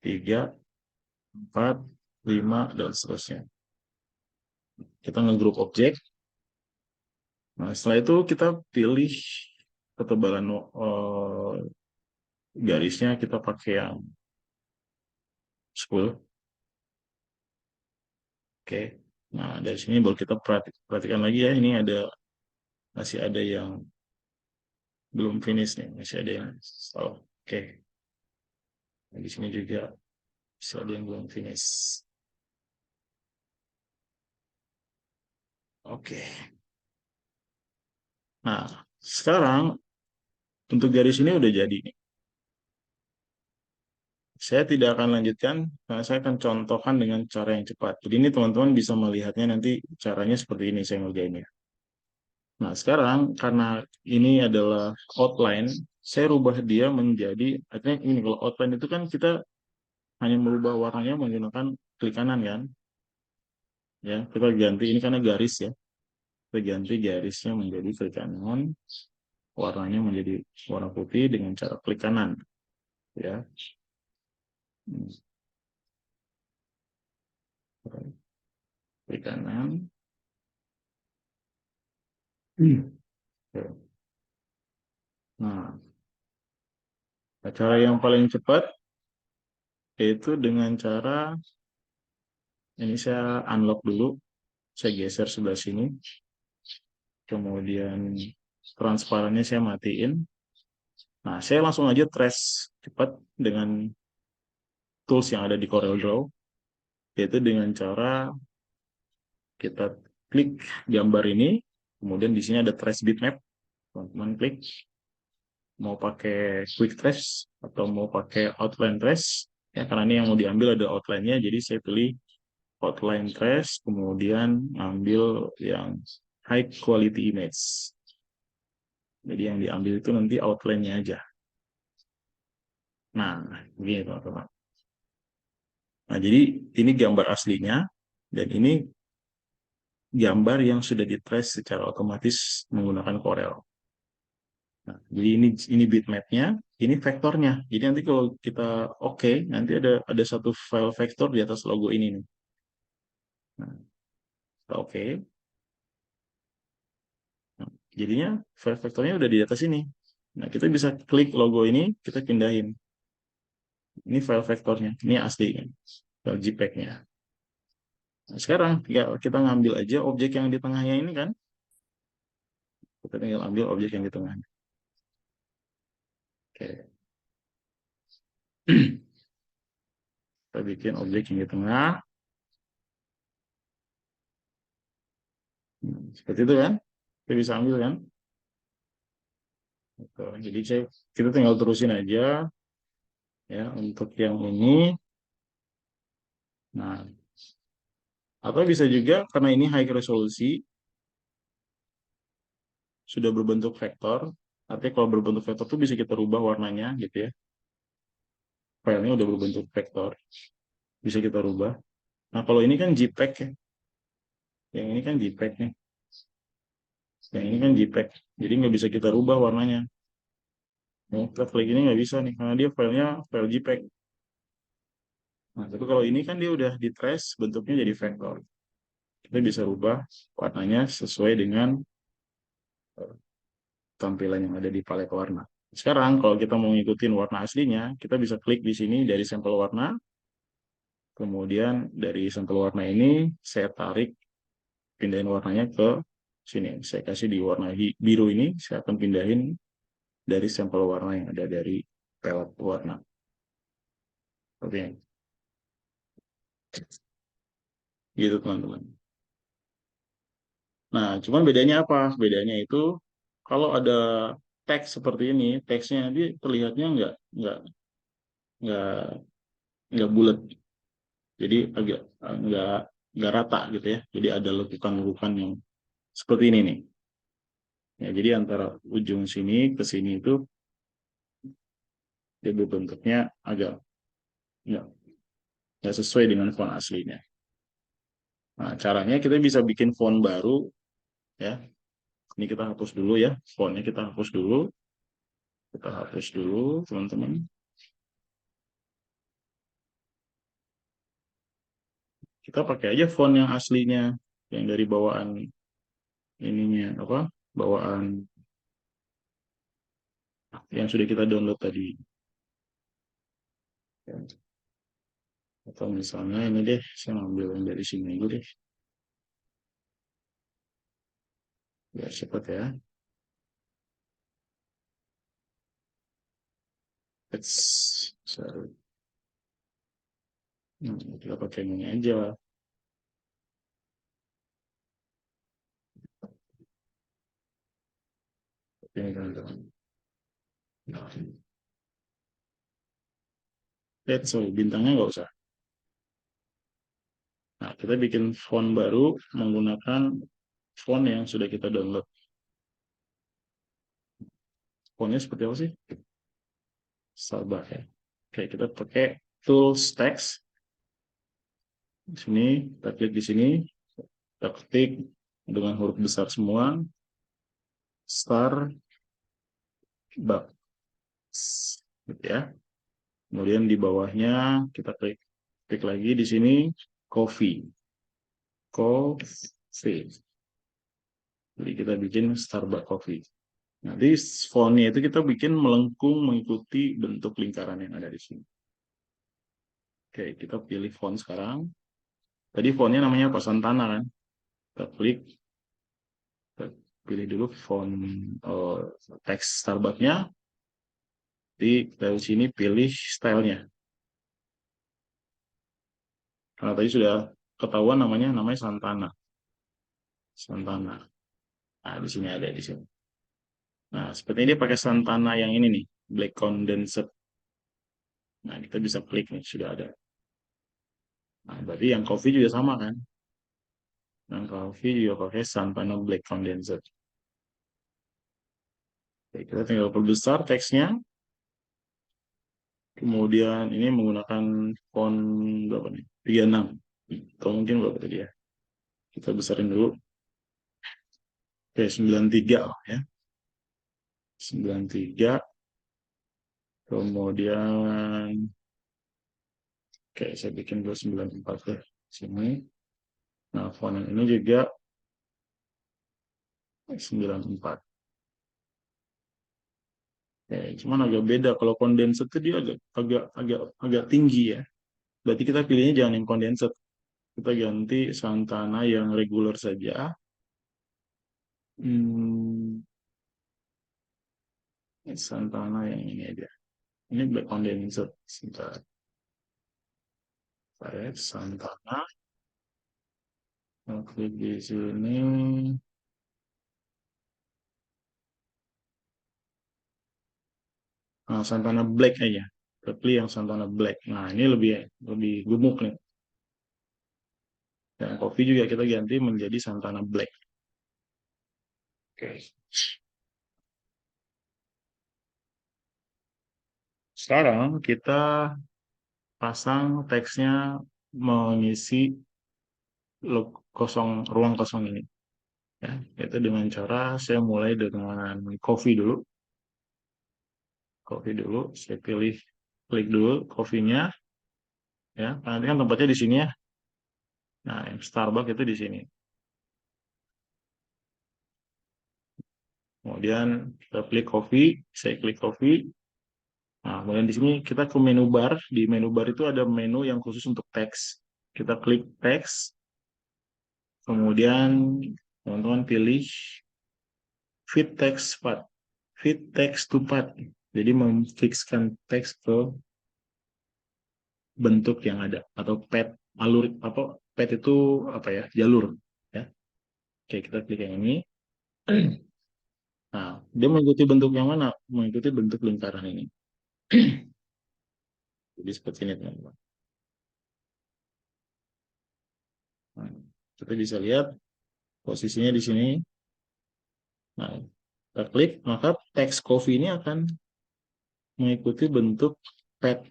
tiga, empat, lima, dan seterusnya. Kita ngegroup objek. Nah, setelah itu kita pilih ketebalan garisnya, kita pakai yang 10. Oke. Nah, dari sini baru kita perhatikan lagi ya. Ini masih ada yang belum finish nih. Masih ada yang salah. Oke. Nah, di sini juga masih ada yang belum finish. Oke. Nah, sekarang untuk garis ini udah jadi nih. Saya tidak akan lanjutkan, karena saya akan contohkan dengan cara yang cepat. Jadi ini teman-teman bisa melihatnya nanti caranya seperti ini saya ngerjainnya. Nah, sekarang karena ini adalah outline, saya rubah dia menjadi, artinya ini kalau outline itu kan kita hanya merubah warnanya menggunakan klik kanan kan, ya kita ganti ini karena garis ya, kita ganti garisnya menjadi klik kanan, warnanya menjadi warna putih dengan cara klik kanan, ya. Klik kanan. Nah, cara yang paling cepat yaitu dengan cara ini saya unlock dulu, saya geser sebelah sini, kemudian transparannya saya matiin. Nah, saya langsung aja trace cepat dengan tools yang ada di CorelDRAW, yaitu dengan cara kita klik gambar ini, kemudian di sini ada trace bitmap, teman-teman klik, mau pakai quick trace atau mau pakai outline trace, ya karena ini yang mau diambil ada outline-nya, jadi saya pilih outline trace, kemudian ambil yang high quality image. Jadi yang diambil itu nanti outline-nya aja. Nah, begini teman-teman. Nah, jadi ini gambar aslinya, dan ini gambar yang sudah di-trace secara otomatis menggunakan Corel. Nah, jadi ini bitmap-nya, ini vektornya. Jadi nanti kalau kita oke, nanti ada satu file vektor di atas logo ini nih. Nah, kita oke. Nah, jadinya file vektornya udah di atas ini. Nah, kita bisa klik logo ini, kita pindahin. Ini file vektornya, ini asli, file JPEG-nya. Nah, sekarang ya, kita ngambil aja objek yang di tengahnya ini kan. Kita tinggal ambil objek yang di tengahnya. Oke. Kita bikin objek yang di tengah. Seperti itu kan. Kita bisa ambil kan. Gitu. Jadi kita tinggal terusin aja ya untuk yang ini. Nah, atau bisa juga karena ini high resolusi sudah berbentuk vektor. Artinya kalau berbentuk vektor tuh bisa kita rubah warnanya gitu ya. Filenya udah berbentuk vektor, bisa kita rubah. Nah, kalau ini kan JPEG ya. Yang ini kan JPEG nih. Yang ini kan JPEG. Jadi nggak bisa kita rubah warnanya. Nah, kita klik ini nggak bisa nih, karena dia filenya file JPEG. Nah, tapi kalau ini kan dia udah di trace, bentuknya jadi vektor. Kita bisa rubah warnanya sesuai dengan tampilan yang ada di palet warna. Sekarang kalau kita mau ngikutin warna aslinya, kita bisa klik di sini dari sampel warna. Kemudian dari sampel warna ini, saya tarik, pindahin warnanya ke sini. Saya kasih di warna biru ini, saya akan pindahin dari sampel warna yang ada dari pelet warna. Oke, gitu teman-teman. Nah, cuman bedanya apa? Bedanya itu kalau ada teks seperti ini, teksnya nanti terlihatnya nggak nggak bulat, jadi agak nggak nggak rata gitu ya. Jadi ada lekukan-lekukan yang seperti ini nih. Ya, jadi antara ujung sini ke sini itu dia bentuknya agak nggak nggak sesuai dengan font aslinya. Nah, caranya kita bisa bikin font baru ya. Ini kita hapus dulu ya, fontnya kita hapus dulu. Kita hapus dulu, teman-teman. Kita pakai aja font yang aslinya, yang dari bawaan ininya apa? Bawaan yang sudah kita download tadi. Atau misalnya ini deh, saya ambil yang dari sini dulu deh. Biar cepat ya. Sorry. Kita pakai ini aja. Ini teman-teman. Sorry, bintangnya nggak usah. Nah, kita bikin font baru menggunakan font yang sudah kita download. fontnya seperti apa sih? Sabar ya. Oke, kita pakai tools text. Di sini, kita klik di sini, kita ketik dengan huruf besar semua, Starbucks, gitu ya. Kemudian di bawahnya kita klik, klik lagi di sini, coffee, coffee. Jadi kita bikin Starbucks coffee. Nanti fontnya itu kita bikin melengkung mengikuti bentuk lingkaran yang ada di sini. Oke, kita pilih font sekarang. Tadi fontnya namanya apa? Santana kan? Kita klik, kita pilih dulu font teks Starbucks-nya. Dari sini pilih stylenya. Karena tadi sudah ketahuan namanya Santana. Santana. Nah, di sini ada di sini. Nah, sepertinya dia pakai Santana yang ini nih, Black Condensed. Nah, kita bisa klik nih, sudah ada. Nah, berarti yang coffee juga sama kan? Yang coffee juga pakai Santana Black Condensed. Oke, kita tinggal perbesar teksnya. Kemudian ini menggunakan font berapa nih? 36. Atau mungkin berapa tadi ya? Kita besarin dulu. Oke, 93 lah ya. 93. Kemudian, oke, saya bikin dulu 94 ya. Sini. Nah, font yang ini juga 94. Cuman agak beda. Kalau condensed itu dia agak tinggi ya. Berarti kita pilihnya jangan yang condensed. Kita ganti Santana yang regular saja. Hmm, Santana yang ini aja. Ini black condensed. Sebentar. Saya Santana. Klik di sini. Nah, Santana Black aja. Pilih yang Santana Black. Nah, ini lebih lebih gemuk nih. Dan kopi juga kita ganti menjadi Santana Black. Oke. Sekarang kita pasang teksnya mengisi ruang kosong ini. Ya, itu dengan cara saya mulai dengan coffee dulu. Coffee dulu, saya pilih klik dulu coffee-nya ya. Nanti kan tempatnya di sini ya. Nah, yang Starbucks itu di sini. Kemudian kita klik coffee, saya klik coffee. Nah, kemudian di sini kita ke menu bar. Di menu bar itu ada menu yang khusus untuk teks. Kita klik teks, kemudian teman-teman pilih fit text path, fit text to path. Jadi memfikskan teks ke bentuk yang ada atau path alur apa path itu apa ya jalur ya. Oke, kita klik yang ini. Nah, dia mengikuti bentuk yang mana? Mengikuti bentuk lingkaran ini. Jadi seperti ini teman-teman. Nah, kita bisa lihat posisinya di sini. Nah, kita klik, maka teks coffee ini akan mengikuti bentuk pet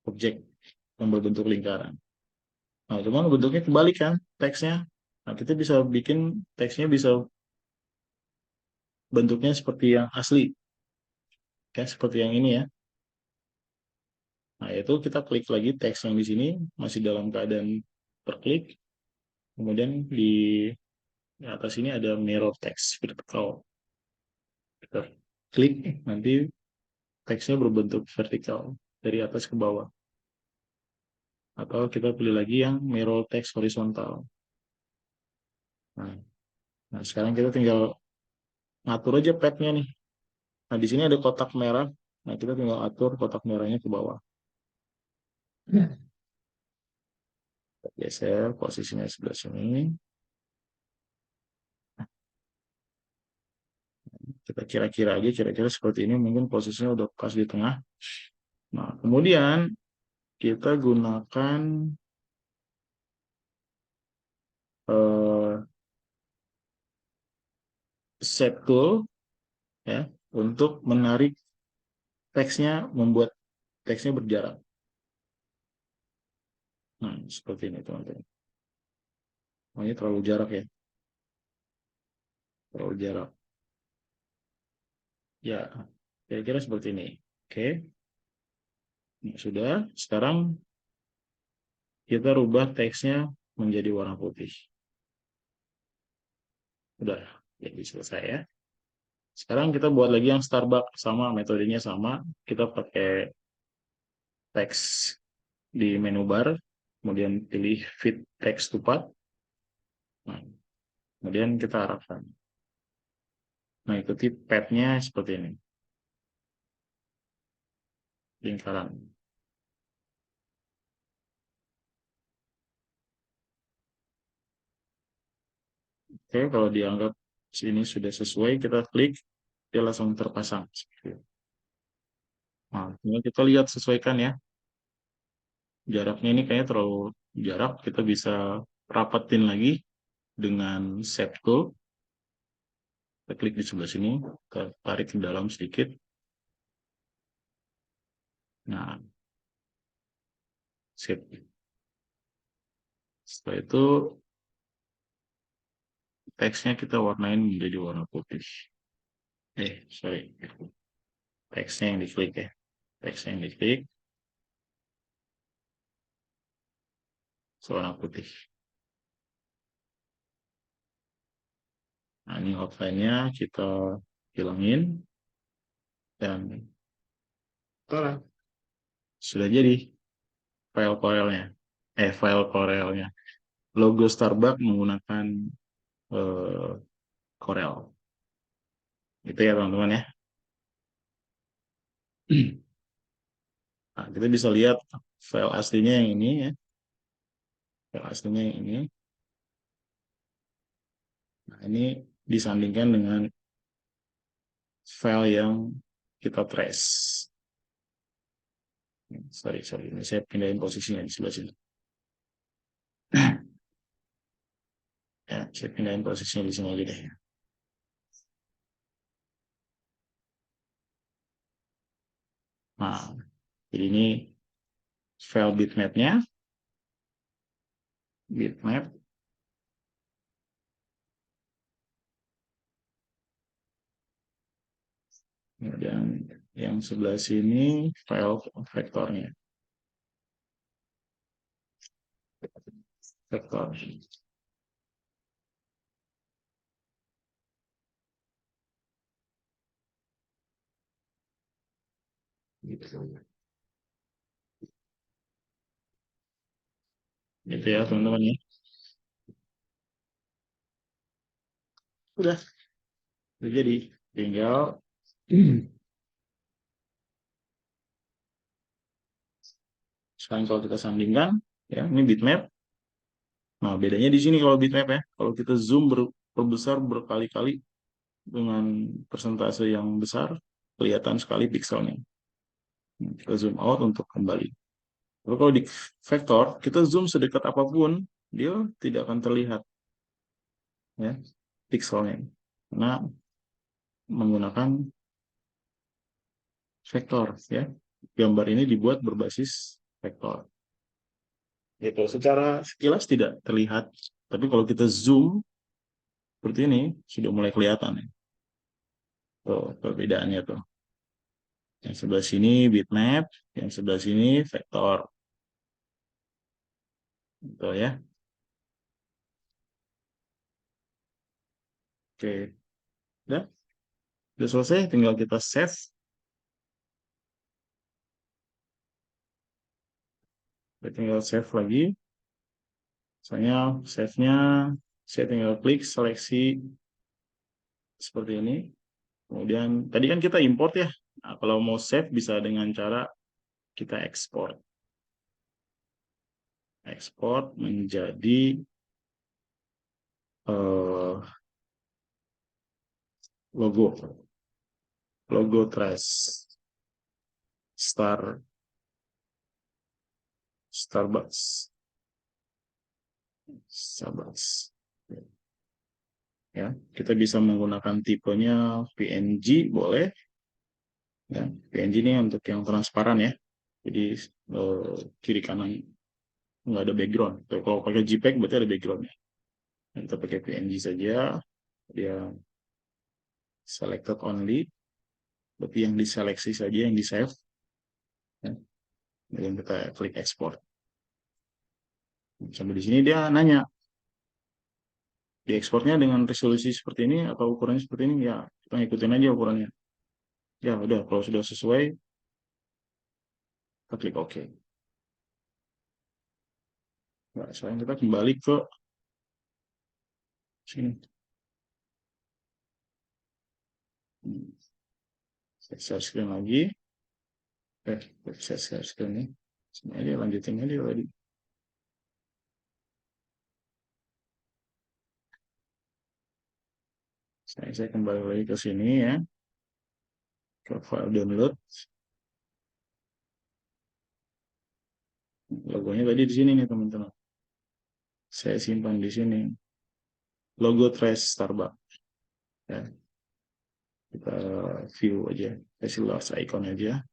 objek yang berbentuk lingkaran. Nah, cuman bentuknya kebalik kan teksnya. Nah, kita bisa bikin teksnya bisa bentuknya seperti yang asli, ya seperti yang ini ya. Nah, itu kita klik lagi teks yang di sini masih dalam keadaan terklik. Kemudian di atas ini ada mirror text vertical. Kita klik, nanti teksnya berbentuk vertikal dari atas ke bawah. Atau kita pilih lagi yang mirror text horizontal. Nah, nah sekarang kita tinggal ngatur aja padnya nih. Nah, di sini ada kotak merah. Nah, kita tinggal atur kotak merahnya ke bawah. Ya. Kita geser posisinya sebelah sini. Kita kira-kira aja, kira-kira seperti ini. Mungkin posisinya udah pas di tengah. Nah, kemudian kita gunakan set tool, ya. untuk menarik teksnya, membuat teksnya berjarak. Nah, seperti ini teman-teman. Oh, ini terlalu jarak ya, terlalu jarak. Ya, kira-kira seperti ini. Oke, nah, sudah. Sekarang kita rubah teksnya menjadi warna putih. Udah, jadi selesai ya. Sekarang kita buat lagi yang Starbucks, sama metodenya sama. Kita pakai teks di menu bar, kemudian pilih fit text to path. Nah, kemudian kita arahkan. Nah, ikuti path-nya seperti ini, lingkaran. Oke, kalau dianggap sini sudah sesuai, kita klik, dia langsung terpasang. Nah, tinggal kita lihat sesuaikan ya. Jaraknya ini kayaknya terlalu jarak, kita bisa rapatin lagi dengan shape tool. Kita klik di sebelah sini, kita tarik ke dalam sedikit. Nah, shape. Setelah itu teksnya kita warnain menjadi warna putih. Sorry. Teksnya yang diklik ya. Teksnya yang diklik, warna putih. Nah, ini outline-nya kita hilangin. Dan sudah jadi file Corel-nya. File Corel-nya. Logo Starbucks menggunakan eh, Corel. Gitu ya teman-teman ya. Nah, kita bisa lihat file aslinya yang ini ya. File aslinya yang ini. Nah, ini disandingkan dengan file yang kita trace. Sorry. Ini saya pindahin posisinya di sebelah sini. Ya, saya pindahin posisinya di sini aja deh. Nah, jadi ini file bitmap-nya. Bitmap. Kemudian yang sebelah sini file vektornya. Vektor. Gitu. Gitu ya teman-teman ya. Udah jadi. Tinggal sekarang kalau kita sandingkan, ya ini bitmap. Nah, bedanya di sini kalau bitmap ya. Kalau kita zoom perbesar berkali-kali dengan persentase yang besar, kelihatan sekali pixelnya. Kita zoom out untuk kembali. Tapi kalau di vektor, kita zoom sedekat apapun, dia tidak akan terlihat ya pixelnya. Karena menggunakan vektor ya. Gambar ini dibuat berbasis vektor. Itu secara sekilas tidak terlihat, tapi kalau kita zoom seperti ini sudah mulai kelihatan ya. Tuh, perbedaannya tuh. Yang sebelah sini bitmap, yang sebelah sini vektor. Gitu ya. Oke. Udah selesai, tinggal kita save. Kita tinggal save lagi. Misalnya save-nya saya tinggal klik seleksi seperti ini. Kemudian tadi kan kita import ya. Nah, kalau mau save bisa dengan cara kita ekspor. Ekspor menjadi eh, logo trace Starbucks. Ya, kita bisa menggunakan tipenya PNG boleh. Ya, PNG ini untuk yang transparan ya. Jadi kiri kanan nggak ada background. Kalau pakai JPEG berarti ada backgroundnya. Kita pakai PNG saja. Dia selected only. Berarti yang diseleksi saja yang di save. Ya. Kemudian kita klik export. Sampai di sini dia nanya, diekspornya dengan resolusi seperti ini atau ukurannya seperti ini, ya kita ngikutin aja ukurannya. Ya udah, kalau sudah sesuai, kita klik OK. Nah, sekarang kita kembali ke sini. Saya share screen lagi. Saya share screen ini. Sini aja, lanjutin aja tadi. Saya kembali lagi ke sini ya. Ke file download. Logonya tadi di sini nih teman-teman. Saya simpan di sini. Logo Trace Starbucks. Ya. Kita view aja. Kasih large icon aja.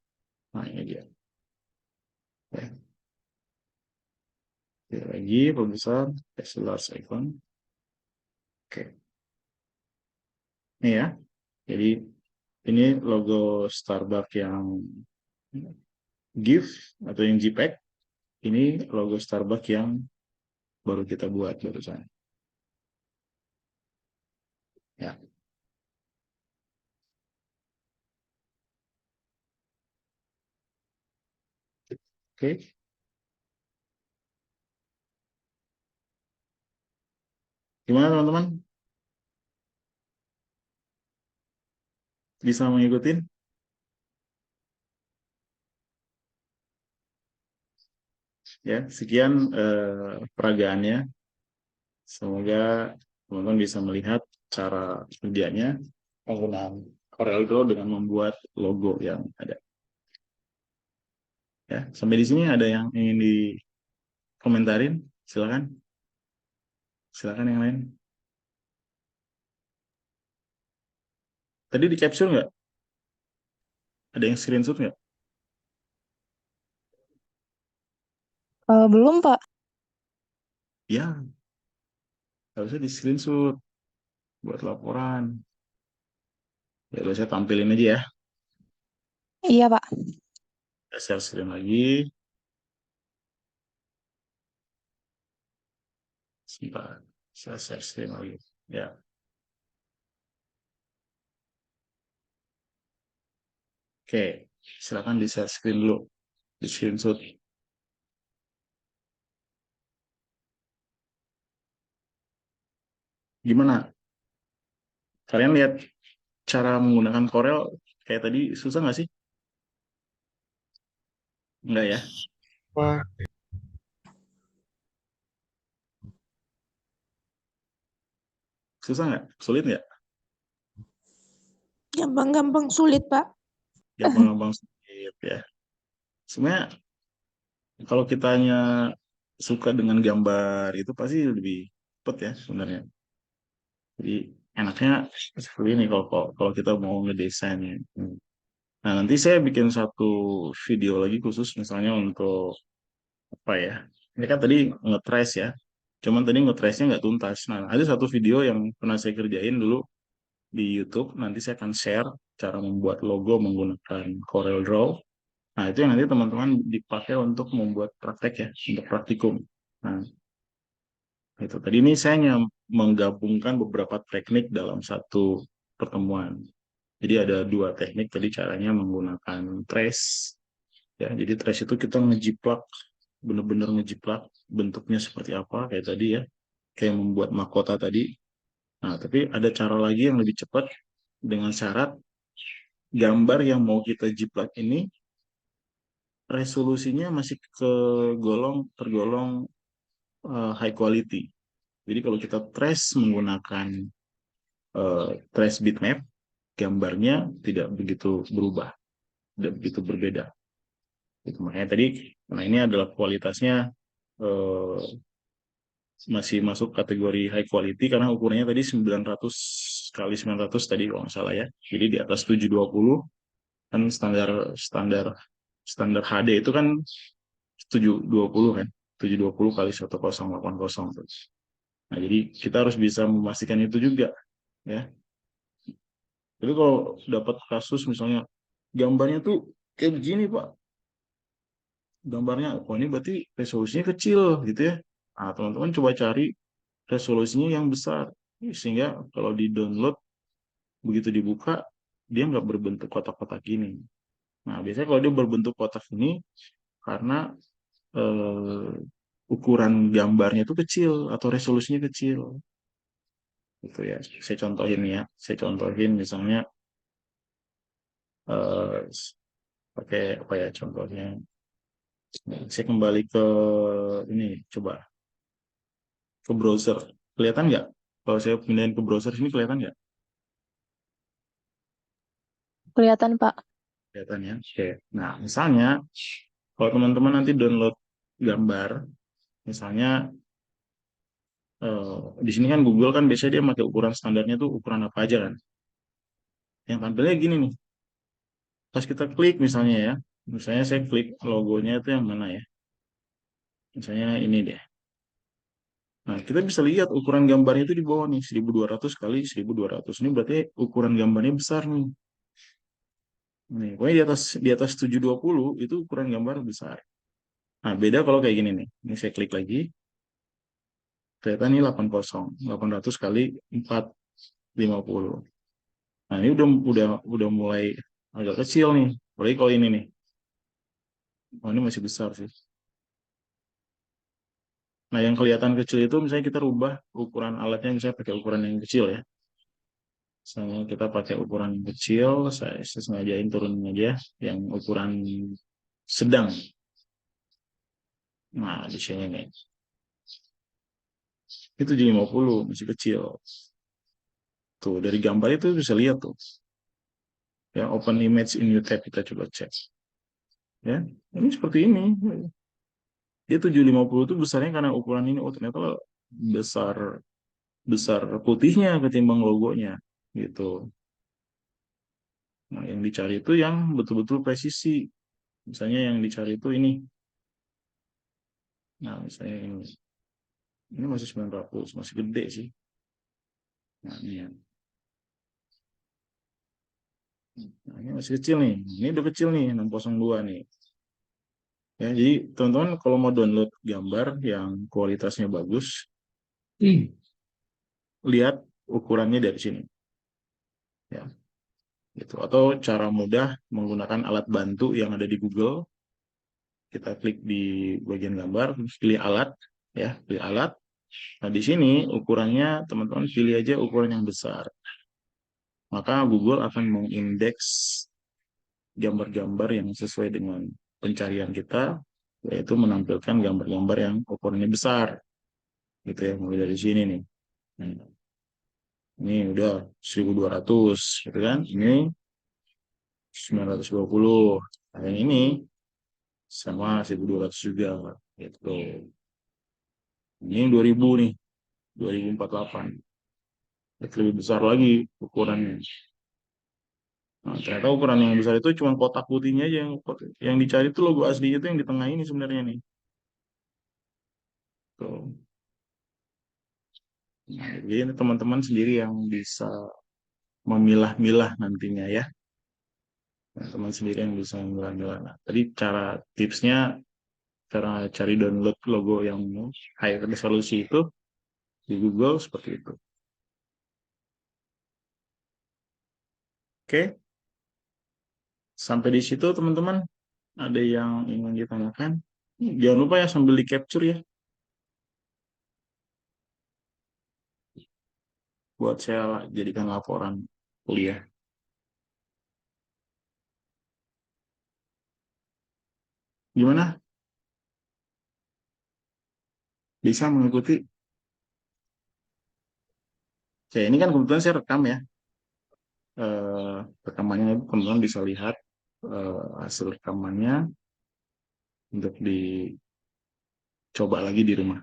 Nah ini dia. Ya. View lagi, perbesar. Kasih large icon. Oke. Ini ya. Jadi ini logo Starbucks yang GIF atau yang JPEG. Ini logo Starbucks yang baru kita buat barusan. Ya. Oke. Gimana teman-teman? Bisa mengikuti? Ya, sekian peragaannya. Semoga teman-teman bisa melihat cara kerjanya penggunaan Corel Draw dengan membuat logo yang ada. Ya, sampai di sini ada yang ingin dikomentarin? Silakan. Silakan yang lain. Tadi di capture nggak? Ada yang screenshot nggak? Belum, Pak. Ya, harusnya di screenshot buat laporan. Ya, udah saya tampilin aja ya. Iya, Pak. Saya share screen lagi. Sebentar. Saya share screen lagi. Ya, oke. Silakan di share screen dulu. Di screenshot. Gimana? Kalian lihat cara menggunakan Corel kayak tadi susah nggak sih? Enggak ya? Pak, Susah nggak? Sulit nggak? Gampang-gampang sulit, Pak. Gampang-gampang sulit ya. Sebenarnya kalau kitanya suka dengan gambar itu pasti lebih cepet ya sebenarnya. Jadi enaknya seperti ini kalau kita mau ngedesain. Nah, nanti saya bikin satu video lagi khusus misalnya untuk apa ya? Ini kan tadi nge-trace ya. Cuman tadi nge-trace-nya nggak tuntas. Nah, ada satu video yang pernah saya kerjain dulu di YouTube. Nanti saya akan share cara membuat logo menggunakan Corel Draw. Nah, itu yang nanti teman-teman dipakai untuk membuat praktek ya, untuk praktikum. Nah, itu tadi ini saya hanya menggabungkan beberapa teknik dalam satu pertemuan. Jadi ada dua teknik tadi caranya menggunakan trace. Ya, jadi trace itu kita ngejiplak, bener-bener ngejiplak bentuknya seperti apa kayak tadi ya, kayak membuat mahkota tadi. Nah, tapi ada cara lagi yang lebih cepat dengan syarat gambar yang mau kita jiplak ini resolusinya masih tergolong high quality. Jadi kalau kita trace menggunakan trace bitmap, gambarnya tidak begitu berubah, tidak begitu berbeda. Itu makanya tadi, nah ini adalah kualitasnya eh, masih masuk kategori high quality karena ukurannya tadi 900 kali 900 tadi kalau nggak salah ya. Jadi di atas 720 kan standar standar standar HD itu kan 720 kan. 720 kali 1080. Nah, jadi kita harus bisa memastikan itu juga ya. Jadi kalau dapat kasus misalnya gambarnya tuh kayak begini Pak, gambarnya, oh ini berarti resolusinya kecil gitu ya. Nah, teman-teman coba cari resolusinya yang besar sehingga kalau di download begitu dibuka dia nggak berbentuk kotak-kotak ini. Nah, biasanya kalau dia berbentuk kotak ini karena eh, ukuran gambarnya itu kecil atau resolusinya kecil. Gitu ya. Saya contohin ya. Saya contohin misalnya eh, pakai apa ya contohnya. Saya kembali ke ini coba ke browser. Kelihatan nggak? Kalau saya pindahin ke browser sini kelihatan nggak? Kelihatan, Pak. Kelihatan ya. Oke. Nah, misalnya kalau teman-teman nanti download gambar, misalnya di sini kan Google kan biasanya dia pakai ukuran standarnya tuh ukuran apa aja kan. Yang tampilnya gini nih. Pas kita klik misalnya ya, misalnya saya klik logonya itu yang mana ya? Misalnya ini deh. Nah, kita bisa lihat ukuran gambarnya itu di bawah nih, 1200 kali 1200. Ini berarti ukuran gambarnya besar nih. Nih, pokoknya di atas 720 itu ukuran gambar besar. Nah, beda kalau kayak gini nih. Ini saya klik lagi, ternyata ini 80, 800 kali 450. Nah, ini udah mulai agak kecil nih. Apalagi kalau ini nih. Oh, ini masih besar sih. Nah, yang kelihatan kecil itu misalnya kita rubah ukuran alatnya, misalnya pakai ukuran yang kecil ya. Misalnya kita pakai ukuran yang kecil, saya sengajain turunin aja yang ukuran sedang. Nah, di sini nih. Itu jadi 50, masih kecil. Tuh, dari gambar itu bisa lihat tuh. Ya, open image in new tab kita coba cek. Ya, ini seperti ini. Dia 750 itu besarnya karena ukuran ini. Oh, ternyata besar besar putihnya ketimbang logonya gitu. Nah, yang dicari itu yang betul-betul presisi. Misalnya yang dicari itu ini. Nah, misalnya ini masih 900, masih gede sih. Nah, ini ya. Nah, ini masih kecil nih. Ini udah kecil nih, 602 nih. Ya, jadi teman-teman kalau mau download gambar yang kualitasnya bagus, lihat ukurannya dari sini. Ya, gitu. Atau cara mudah menggunakan alat bantu yang ada di Google. Kita klik di bagian gambar, pilih alat, ya, pilih alat. Nah, di sini ukurannya teman-teman pilih aja ukuran yang besar. Maka Google akan mengindeks gambar-gambar yang sesuai dengan pencarian kita, yaitu menampilkan gambar-gambar yang ukurannya besar, gitu ya, mulai dari sini nih. Nah, ini udah 1200, gitu kan? Ini 920. Nah, yang ini sama 1200 juga, gitu. Ini 2000 nih, 2048. Lebih besar lagi ukurannya. Nah, ternyata ukuran yang besar itu cuma kotak putihnya aja yang dicari itu logo aslinya itu yang di tengah ini sebenarnya nih. Tuh. Nah, jadi teman-teman sendiri yang bisa memilah-milah nantinya ya. Teman sendiri yang bisa memilah-milah. Nah, tadi cara tipsnya, cara cari download logo yang high resolusi itu di Google seperti itu. Oke, sampai di situ teman-teman. Ada yang ingin ditanyakan? Jangan lupa ya sambil di capture ya, buat saya jadikan laporan kuliah. Gimana? Bisa mengikuti? Saya ini kan kebetulan saya rekam ya. Rekamannya teman-teman bisa lihat hasil rekamannya untuk dicoba lagi di rumah.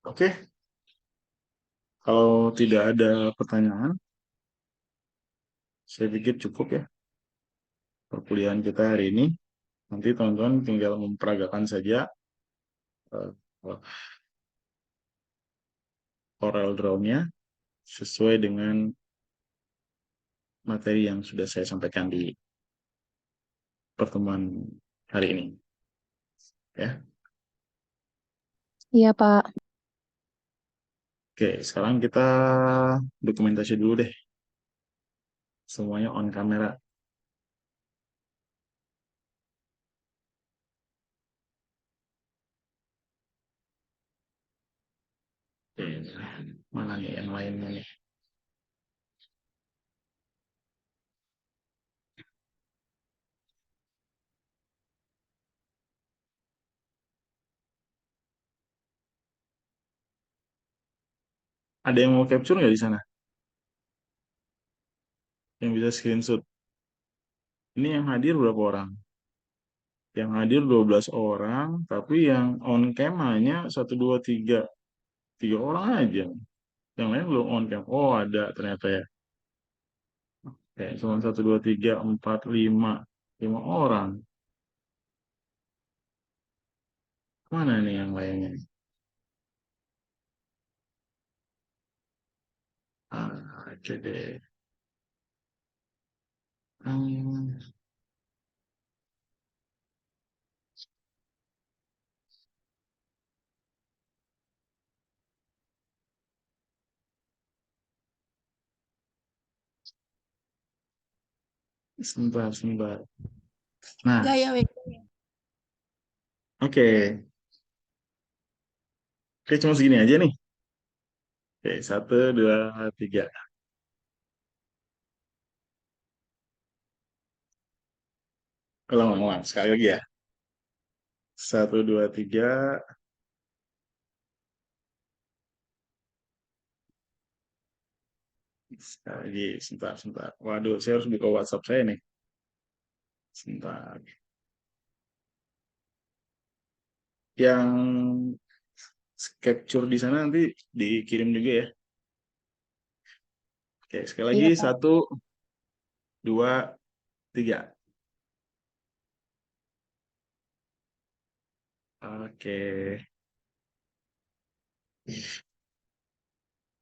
Oke, kalau tidak ada pertanyaan, saya pikir cukup ya perkuliahan kita hari ini. Nanti teman-teman tinggal memperagakan saja eh, oral draw-nya sesuai dengan materi yang sudah saya sampaikan di pertemuan hari ini. Ya, Iya, Pak. oke. Sekarang kita dokumentasi dulu deh. Semuanya on kamera. Oke, mana nih yang lainnya nih? Ada yang mau capture nggak di sana? Yang bisa screenshot. Ini yang hadir berapa orang? Yang hadir 12 orang, tapi yang on cam hanya 1, 2, 3. 3 orang aja. Yang lain belum on cam. Oh, ada ternyata ya. Kayak cuma 1, 2, 3, 4, 5. 5 orang. Mana nih yang lainnya? Oke deh. Hmm, sebentar, sebentar. Nah, Gaya wek. oke. Oke, cuma segini aja nih. Oke, 1, 2, 3. Ulang, ulang. Sekali lagi ya. 1, 2, 3. Sekali lagi. Sebentar, sebentar. Waduh, saya harus buka WhatsApp saya nih. Sebentar. Yang capture di sana nanti dikirim juga ya. Oke, sekali lagi. Iya, Pak. 1, 2, 3. Oke.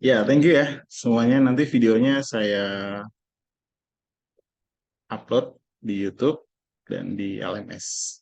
Ya, thank you ya. Semuanya nanti videonya saya upload di YouTube dan di LMS.